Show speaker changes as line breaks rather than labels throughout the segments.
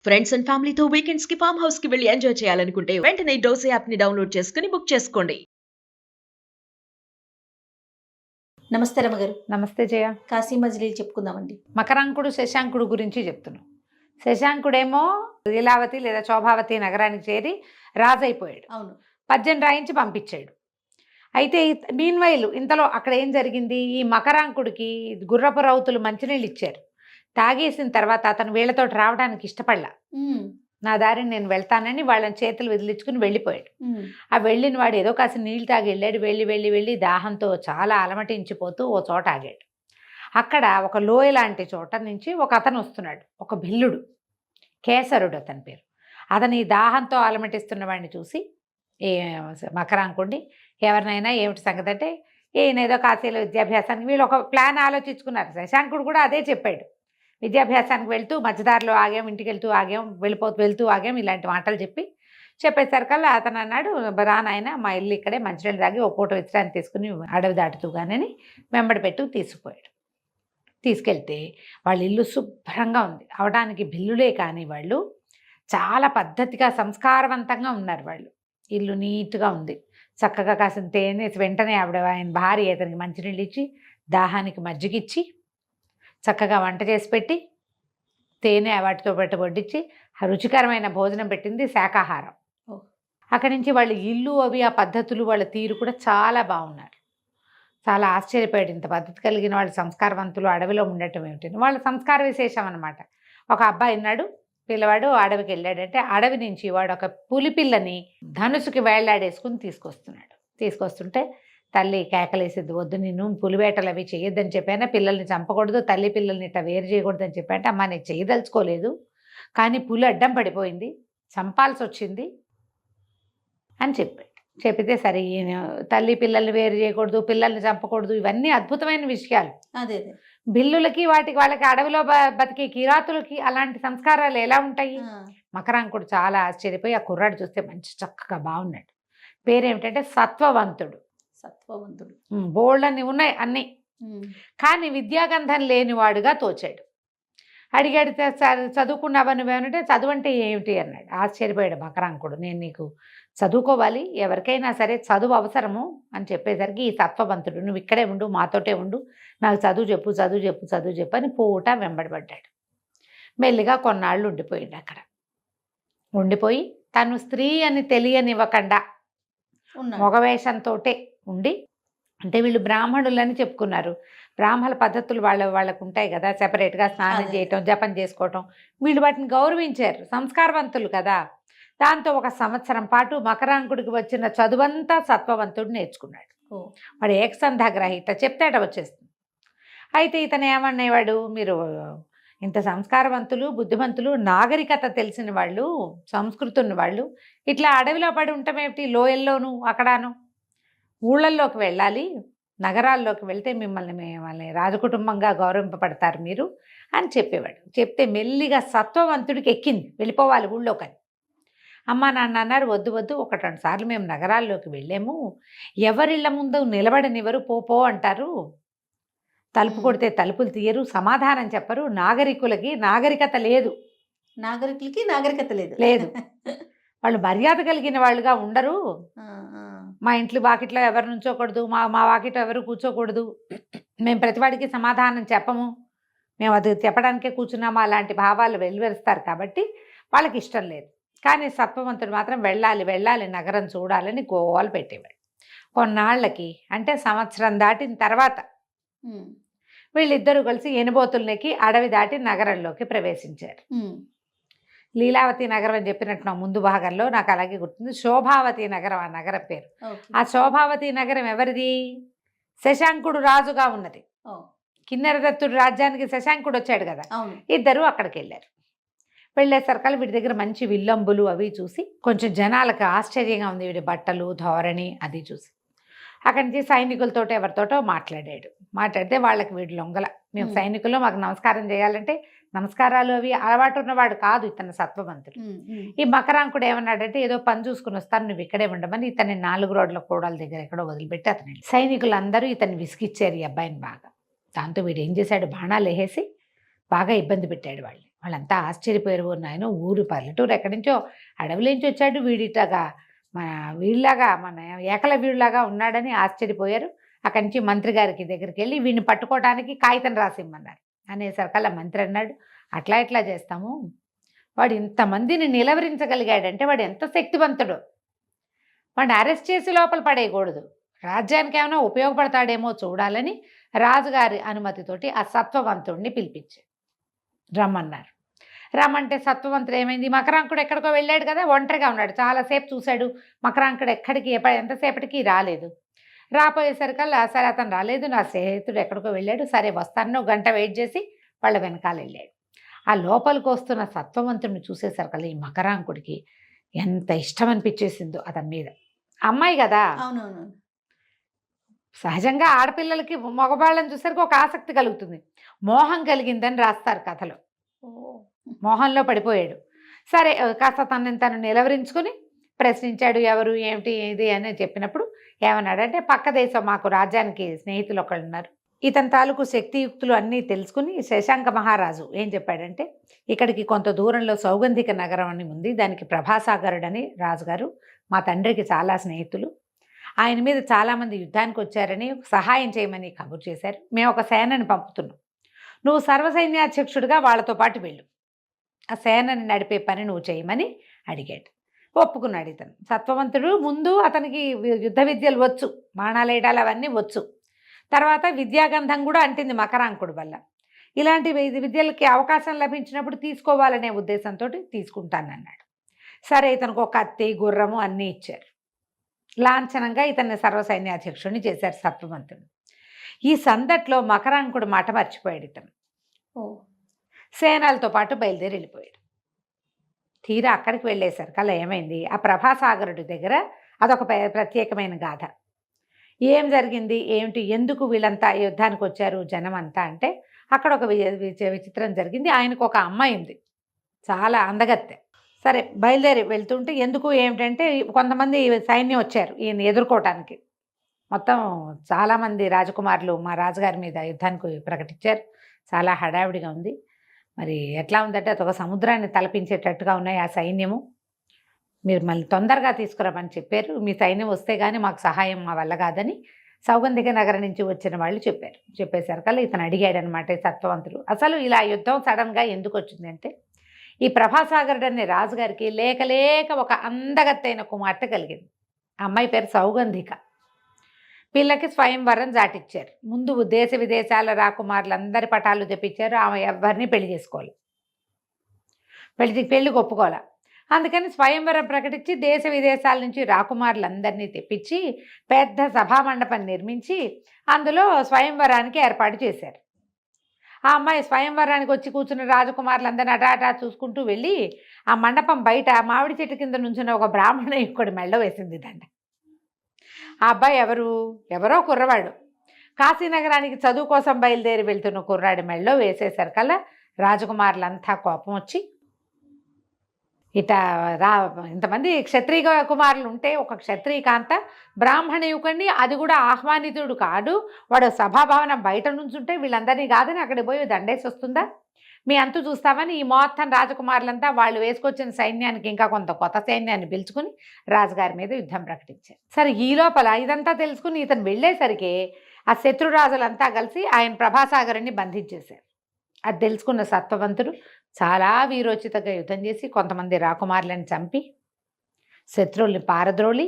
Friends and ఫ్యామిలీతో weekends కి farm house కి వెళ్ళి ఎంజాయ్ చేయాలనుకుంటే వెంటనే డోసే యాప్ ని డౌన్లోడ్ చేసుకుని బుక్ చేసుకోండి.
నమస్తే రమగారు.
నమస్తే జయ.
కాశీ మజిలీలు చెప్పుకుందామండి.
మకరాంకుడు శశాంకుడు గురించి చెప్తున్నాం. శశాంకుడేమో లీలావతి లేదా శోభావతి నగరానికి చేరి రాజైపోయాడు.
అవును,
పద్యం రాయించి పంపించాడు. అయితే మీన్వైల్ ఇంతలో అక్కడ ఏం జరిగింది, ఈ మకరాంకుడికి గుర్రపు రౌతులు మంచినీళ్ళు ఇచ్చారు. తాగేసిన తర్వాత అతను వీళ్ళతో రావడానికి ఇష్టపడలా. నా దారిని నేను వెళ్తానని వాళ్ళని చేతులు వదిలించుకుని వెళ్ళిపోయాడు. ఆ వెళ్ళిన వాడు ఏదో కాసి నీళ్ళు తాగి వెళ్ళాడు. వెళ్ళి దాహంతో చాలా అలమటించిపోతూ ఓ చోట ఆగాడు. అక్కడ ఒక లోయ లాంటి చోట నుంచి ఒక అతను వస్తున్నాడు, ఒక భిల్లుడు, కేసరుడు అతని పేరు. అతని దాహంతో అలమటిస్తున్న వాడిని చూసి మకరాంకుడిని ఎవరినైనా ఏమిటి సంగతి అంటే, ఈయనేదో కాశీలో విద్యాభ్యాసానికి వీళ్ళు ఒక ప్లాన్ ఆలోచించుకున్నారు. శశాంకుడు కూడా అదే చెప్పాడు. విద్యాభ్యాసానికి వెళ్తూ మధ్యదారిలో ఆగాం, ఇంటికి వెళ్తూ ఆగాం ఇలాంటి మాటలు చెప్పేసరికల్లా అతను అన్నాడు, రానాయన మా ఇల్లు ఇక్కడే, మంచినీళ్ళు తాగి ఓ పూట విశ్రాంతి తీసుకుని అడవి దాటుతూగానని వెంబడి పెట్టు తీసుకుపోయాడు. తీసుకెళ్తే వాళ్ళ ఇల్లు శుభ్రంగా ఉంది. అవడానికి బిల్లులే కానీ వాళ్ళు చాలా పద్ధతిగా సంస్కారవంతంగా ఉన్నారు. వాళ్ళు ఇల్లు నీట్గా ఉంది, చక్కగా కాసిన తేనె. వెంటనే ఆయన భార్య అతనికి మంచినీళ్ళు ఇచ్చి దాహానికి మజ్జిగిచ్చి చక్కగా వంట చేసి పెట్టి తేనె వాటితో పెట్టి వడ్డించి రుచికరమైన భోజనం పెట్టింది, శాకాహారం. అక్కడి నుంచి వాళ్ళ ఇల్లు అవి ఆ పద్ధతులు వాళ్ళ తీరు కూడా చాలా బాగున్నారు. చాలా ఆశ్చర్యపోయాడు, ఇంత పద్ధతి కలిగిన వాళ్ళు సంస్కారవంతులు అడవిలో ఉండటం ఏమిటి. వాళ్ళ సంస్కార విశేషం అనమాట. ఒక అబ్బాయి ఉన్నాడు, పిల్లవాడు అడవికి వెళ్ళాడంటే అడవి నుంచి వాడు ఒక పులిపిల్లని ధనుసుకి వేళ్లాడేసుకుని తీసుకొస్తుంటే తల్లి కేకలేసిద్ది, వద్దు నిన్ను పులివేటలు అవి చేయొద్దని చెప్పాను, పిల్లల్ని చంపకూడదు, తల్లి పిల్లల్ని ఇట్లా వేరు చేయకూడదని చెప్పానంటే, అమ్మ నేను చేయదలుచుకోలేదు కానీ పులి అడ్డం పడిపోయింది, చంపాల్సి వచ్చింది అని చెప్పితే సరే తల్లి పిల్లల్ని వేరు చేయకూడదు, పిల్లల్ని చంపకూడదు, ఇవన్నీ అద్భుతమైన విషయాలు.
అదే
బిల్లులకి వాళ్ళకి అడవిలో బతికే కిరాతులకి అలాంటి సంస్కారాలు ఎలా ఉంటాయి. మకరాంకుడు చాలా ఆశ్చర్యపోయి ఆ కుర్రాడు చూస్తే మంచి చక్కగా బాగున్నాడు. పేరేమిటంటే సత్వవంతుడు. బోల్డన్ని ఉన్నాయి అన్నీ, కానీ విద్యాగంధం లేనివాడుగా తోచాడు. అడిగాడు, చదువుకున్నావా నువ్వేమంటే, చదువు అంటే ఏమిటి అన్నాడు. ఆశ్చర్యపోయాడు మకరాంకుడు. నేను నీకు చదువుకోవాలి, ఎవరికైనా సరే చదువు అవసరము అని చెప్పేసరికి ఈ సత్వవంతుడు, నువ్వు ఇక్కడే ఉండు, మాతోటే ఉండు, నాకు చదువు చెప్పు అని పూట వెంబడిపడ్డాడు. మెల్లిగా కొన్నాళ్ళు ఉండిపోయాడు అక్కడ. ఉండిపోయి తను స్త్రీ అని తెలియనివ్వకుండా మగవేషంతో ఉండి, అంటే వీళ్ళు బ్రాహ్మణులని చెప్పుకున్నారు. బ్రాహ్మణ పద్ధతులు వాళ్ళకు ఉంటాయి కదా, సెపరేట్గా స్నానం చేయటం, జపం చేసుకోవటం, వీళ్ళు వాటిని గౌరవించారు, సంస్కారవంతులు కదా. దాంతో 1 సంవత్సరం పాటు మకరాంకుడికి వచ్చిన చదువంతా సత్వవంతుడు నేర్చుకున్నాడు. వాడు ఏకసంధాగ్రహీత, చెప్తేట వచ్చేస్తుంది. అయితే ఇతను ఏమనేవాడు, మీరు ఇంత సంస్కారవంతులు, బుద్ధిమంతులు, నాగరికత తెలిసిన వాళ్ళు, సంస్కృతి ఉన్న వాళ్ళు ఇట్లా అడవిలో పడి ఉంటామేమిటి, లోయల్లోనూ అక్కడాను, ఊళ్ళల్లోకి వెళ్ళాలి, నగరాల్లోకి వెళ్తే మిమ్మల్ని రాజకుటుంబంగా గౌరవింపబడతారు మీరు అని చెప్పేవాడు. చెప్తే మెల్లిగా సత్వవంతుడికి ఎక్కింది, వెళ్ళిపోవాలి ఊళ్ళోకని. అమ్మ నాన్న అన్నారు, వద్దు 1-2 సార్లు మేము నగరాల్లోకి వెళ్ళాము, ఎవరిళ్ళ ముందు నిలబడనివ్వరు, పో అంటారు, తలుపు కొడితే తలుపులు తీయరు, సమాధానం చెప్పరు, నాగరికులకి నాగరికత లేదు, లేదు వాళ్ళు మర్యాద కలిగిన వాళ్ళుగా ఉండరు, మా ఇంట్లో వాకిట్లో ఎవరు నుంచోకూడదు, మా వాకిట్లో ఎవరు కూర్చోకూడదు, మేము ప్రతివాడికి సమాధానం చెప్పము, మేము అది చెప్పడానికే కూర్చున్నాము, అలాంటి భావాలు వెలువరుస్తారు కాబట్టి వాళ్ళకి ఇష్టం లేదు. కానీ సత్వవంతుడు మాత్రం వెళ్ళాలి నగరం చూడాలని గోవాలు పెట్టేవాడు. కొన్నాళ్ళకి అంటే సంవత్సరం దాటిన తర్వాత వీళ్ళిద్దరూ కలిసి ఎనుబోతులకి అడవి దాటి నగరంలోకి ప్రవేశించారు. లీలావతి నగరం అని చెప్పినట్టు నా ముందు భాగంలో నాకు అలాగే గుర్తుంది. శోభావతి నగరం ఆ నగరం పేరు. ఆ శోభావతి నగరం ఎవరిది, శశాంకుడు రాజుగా ఉన్నది. కిన్నెరదత్తుడు రాజ్యానికి శశాంకుడు వచ్చాడు కదా, ఇద్దరు అక్కడికి వెళ్ళారు. వెళ్ళేసరికల్లా వీడి దగ్గర మంచి విల్లంబులు అవి చూసి కొంచెం జనాలకు ఆశ్చర్యంగా ఉంది, వీడి బట్టలు ధోరణి అది చూసి అక్కడి నుంచి సైనికులతోటి ఎవరితోటో మాట్లాడితే వాళ్ళకి వీడు లొంగల. మేము సైనికుల్లో మాకు నమస్కారం చేయాలంటే నమస్కారాలు అవి అలవాటు ఉన్నవాడు కాదు ఇతను సత్వవంతుడు. ఈ మకరాంకుడు ఏమన్నాడంటే, ఏదో పని చూసుకుని వస్తాను, నువ్వు ఇక్కడే ఉండమని ఇతన్ని 4 రోడ్ల కోడల దగ్గర ఎక్కడో వదిలిపెట్టి అతను సైనికులందరూ ఇతన్ని విసిగిచ్చారు ఈ అబ్బాయిని బాగా. దాంతో వీడు ఏం చేశాడు, బాణాలు వేసేసి బాగా ఇబ్బంది పెట్టాడు వాళ్ళని. వాళ్ళంతా ఆశ్చర్యపోయారు. "ఓ నాయన, ఊరు పల్లెటూరు ఎక్కడి నుంచో అడవిలోంచి వచ్చాడు వీడిలాగా, మన వీళ్ళలాగా, మన ఏకలవ్యుడిలాగా ఉన్నాడని ఆశ్చర్యపోయారు. అక్కడి నుంచి మంత్రి గారికి దగ్గరికి వెళ్ళి వీడిని పట్టుకోవడానికి కాగితం రాసిమ్మన్నారు. అనేసరికల్లా మంత్రి అన్నాడు, "అట్లా ఎట్లా చేస్తాము? వాడు ఇంతమందిని నిలవరించగలిగాడంటే వాడు ఎంత శక్తివంతుడు. వాడిని అరెస్ట్ చేసి లోపల పడేయకూడదు, రాజ్యానికి ఏమైనా ఉపయోగపడతాడేమో చూడాలని రాజుగారి అనుమతితోటి ఆ సత్వవంతుడిని పిలిపించారు. రమ్మన్నారు. రమ్మంటే సత్వవంతుడు ఏమైంది, మకరాంకుడు ఎక్కడికో వెళ్ళాడు కదా, ఒంటరిగా ఉన్నాడు. చాలాసేపు చూశాడు, మకరాంకుడు ఎక్కడికి ఎంతసేపటికి రాలేదు. రాపోయేసరికల్లా సరే అతను రాలేదు, నా స్నేహితుడు ఎక్కడికో వెళ్ళాడు, సరే వస్తాను, గంట వెయిట్ చేసి వాళ్ళ వెనకాల వెళ్ళాడు. ఆ లోపలికి వస్తున్న సత్వవంతుడిని చూసేసరికల్లా ఈ మకరాంకుడికి ఎంత ఇష్టం అనిపించేసిందో అతని మీద. అమ్మాయి కదా,
అవునవును.
సహజంగా ఆడపిల్లలకి మగవాళ్ళని చూసరికి ఒక ఆసక్తి కలుగుతుంది. మోహం కలిగిందని రాస్తారు కథలో. మోహంలో పడిపోయాడు. సరే కాస్త తను నిలవరించుకుని ప్రశ్నించాడు. ఎవరు, ఏమిటి, ఇది అని చెప్పినప్పుడు ఏమన్నాడంటే, పక్క దేశం మాకు రాజ్యానికి స్నేహితులు ఒకళ్ళు ఉన్నారు, ఇతని తాలూకు శక్తియుక్తులు అన్నీ తెలుసుకుని శశాంక మహారాజు ఏం చెప్పాడంటే, ఇక్కడికి కొంత దూరంలో సౌగంధిక నగరం అని ఉంది, దానికి ప్రభాసాగరుడని రాజుగారు మా తండ్రికి చాలా స్నేహితులు, ఆయన మీద చాలామంది యుద్ధానికి వచ్చారని సహాయం చేయమని కబురు చేశారు. మేము ఒక సేనని పంపుతున్నాం, నువ్వు సర్వసైన్యాధ్యక్షుడిగా వాళ్ళతో పాటు వెళ్ళు, ఆ సేనని నడిపే పని నువ్వు చేయమని అడిగాడు. ఒప్పుకున్నాడు ఇతను. సత్వవంతుడు. ముందు అతనికి యుద్ధ విద్యలు వచ్చు, బాణాలేయడాలు అవన్నీ వచ్చు. తర్వాత విద్యాగంధం కూడా అంటింది మకరాంకుడు వల్ల. ఇలాంటి విద్యలకి అవకాశం లభించినప్పుడు తీసుకోవాలనే ఉద్దేశంతో తీసుకుంటానన్నాడు. సరే, ఇతనికి ఒక కత్తి, గుర్రము అన్నీ ఇచ్చారు. లాంఛనంగా ఇతన్ని సర్వసైన్యాధ్యక్షుడిని చేశారు సత్వవంతుడు. ఈ సందట్లో మకరాంకుడు మాట మర్చిపోయాడు. ఇతను సేనలతో పాటు బయలుదేరి వెళ్ళిపోయాడు. తీరా అక్కడికి వెళ్ళేసరికి అలా ఏమైంది, ఆ ప్రభాసాగరుడి దగ్గర అదొక ప్రత్యేకమైన గాథ. ఏం జరిగింది, ఏమిటి, ఎందుకు వీళ్ళంతా యుద్ధానికి వచ్చారు జనం అంతా అంటే, అక్కడ ఒక విచిత్రం జరిగింది. ఆయనకు ఒక అమ్మాయి ఉంది, చాలా అందగత్తె. సరే, బయలుదేరి వెళ్తుంటే ఎందుకు ఏమిటంటే, కొంతమంది సైన్యం వచ్చారు ఈయన ఎదుర్కోవటానికి. మొత్తం చాలామంది రాజకుమారులు మా రాజుగారి మీద యుద్ధానికి ప్రకటించారు. చాలా హడావిడిగా ఉంది. మరి ఎట్లా ఉందంటే, అదొక సముద్రాన్ని తలపించేటట్టుగా ఉన్నాయి ఆ సైన్యము. మీరు మళ్ళీ తొందరగా తీసుకురామని చెప్పారు, మీ సైన్యం వస్తే కానీ మాకు సహాయం మా వల్ల కాదని సౌగంధిక నగరం నుంచి వచ్చిన వాళ్ళు చెప్పారు. చెప్పేసరికల్లా ఇతను అడిగాడనమాట సత్వవంతుడు, అసలు ఇలా యుద్ధం సడన్గా ఎందుకు వచ్చిందంటే, ఈ ప్రభాసాగరుడు అనే రాజుగారికి లేక లేక ఒక అందగత్తైన కుమార్తె కలిగింది. ఆ అమ్మాయి పేరు సౌగంధిక. పిల్లకి స్వయంవరం జాటిచ్చారు. ముందు దేశ విదేశాల రాకుమారులందరి పటాలు తెప్పించారు. ఆమె ఎవరిని పెళ్లి చేసుకోవాలి, పెళ్లికి ఒప్పుకోవాలి. అందుకని స్వయంవరం ప్రకటించి దేశ విదేశాల నుంచి రాకుమారులందరినీ తెప్పించి పెద్ద సభామండపం నిర్మించి అందులో స్వయంవరానికి ఏర్పాటు చేశారు. ఆ అమ్మాయి స్వయంవరానికి వచ్చి కూర్చున్న రాజకుమారులందరినీ అటా చూసుకుంటూ వెళ్ళి ఆ మండపం బయట మామిడి చెట్టు కింద నుంచిన ఒక బ్రాహ్మణ యువకుడి మెళ్ళ వేసింది దండ. ఆ అబ్బాయి ఎవరో కుర్రవాడు, కాశీనగరానికి చదువు కోసం బయలుదేరి వెళ్తున్న కుర్రాడి మెళ్ళో వేసేసరికల్లా రాజకుమారులంతా కోపం వచ్చి, ఇంతమంది క్షత్రియ కుమారులు ఉంటే ఒక క్షత్రియ కాంత బ్రాహ్మణ యువకుడిని, అది కూడా ఆహ్వానితుడు కాడు, వాడు సభాభవనం బయట నుంచి ఉంటే వీళ్ళందరినీ కాదని అక్కడికి పోయి దండేసి వస్తుందా, మీ అంతు చూస్తామని ఈ మొత్తం రాజకుమారులంతా వాళ్ళు వేసుకొచ్చిన సైన్యానికి ఇంకా కొంత కొత్త సైన్యాన్ని పిలుచుకుని రాజుగారి మీద యుద్ధం ప్రకటించారు. సరే, ఈ లోపల ఇదంతా తెలుసుకుని ఇతను వెళ్ళేసరికి ఆ శత్రురాజులంతా కలిసి ఆయన ప్రభాసాగరుని బంధించేశారు. అది తెలుసుకున్న సత్వవంతుడు చాలా వీరోచితంగా యుద్ధం చేసి కొంతమంది రాకుమారులను చంపి శత్రువుల్ని పారద్రోలి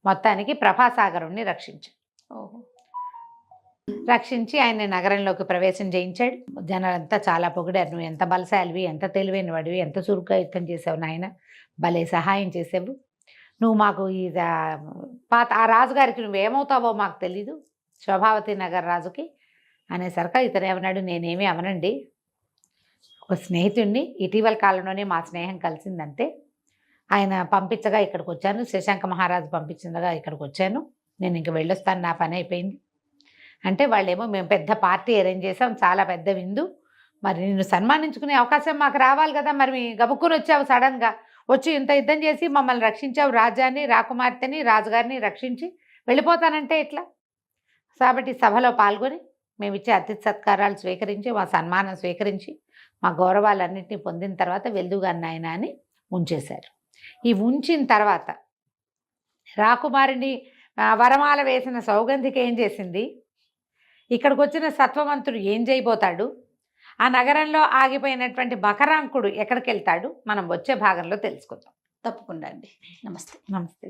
మొత్తానికి ప్రభాసాగరుణ్ణి రక్షించి ఆయన నగరంలోకి ప్రవేశం చేయించాడు. జనాలంతా చాలా పొగిడారు, నువ్వు ఎంత బలశాలివి, ఎంత తెలివైన వాడివి, ఎంత చురుగ్గా యుద్ధం చేసావు నాయన, భలే సహాయం చేసావు, నువ్వు మాకు ఆ రాజుగారికి నువ్వేమవుతావో మాకు తెలీదు, శోభావతి నగర్ రాజుకి అనేసరికి ఇతను ఏమన్నాడు, నేనేమీ అవనండి, ఒక స్నేహితుడిని ఇటీవల కాలంలోనే మా స్నేహం కలిసిందంటే ఆయన పంపించగా ఇక్కడికి వచ్చాను, శశాంక మహారాజు పంపించిందగా ఇక్కడికి వచ్చాను, నేను ఇంక వెళ్ళొస్తాను, నా పని అయిపోయింది అంటే, వాళ్ళేమో మేము పెద్ద పార్టీ అరేంజ్ చేసాం, చాలా పెద్ద విందు, మరి నిన్ను సన్మానించుకునే అవకాశం మాకు రావాలి కదా, మరి మీ గబుక్కుని వచ్చావు, సడన్గా వచ్చి ఇంత యుద్ధం చేసి మమ్మల్ని రక్షించావు, రాజ్యాన్ని, రాకుమార్తెని, రాజుగారిని రక్షించి వెళ్ళిపోతానంటే ఎట్లా? కాబట్టి సభలో పాల్గొని మేము ఇచ్చే అతిథి సత్కారాలు స్వీకరించి, మా సన్మానం స్వీకరించి మా గౌరవాలన్నింటినీ పొందిన తర్వాత వెళ్దుగాని నాయన అని ఉంచేశారు. ఈ ఉంచిన తర్వాత రాకుమారిని వరమాల వేసిన సౌగంధిక ఏం చేసింది, ఇక్కడికి వచ్చిన సత్వవంతుడు ఏం చేయబోతాడు, ఆ నగరంలో ఆగిపోయినటువంటి మకరాంకుడు ఎక్కడికి వెళ్తాడు, మనం వచ్చే భాగంలో తెలుసుకుందాం.
తప్పకుండా అండి. నమస్తే.
నమస్తే.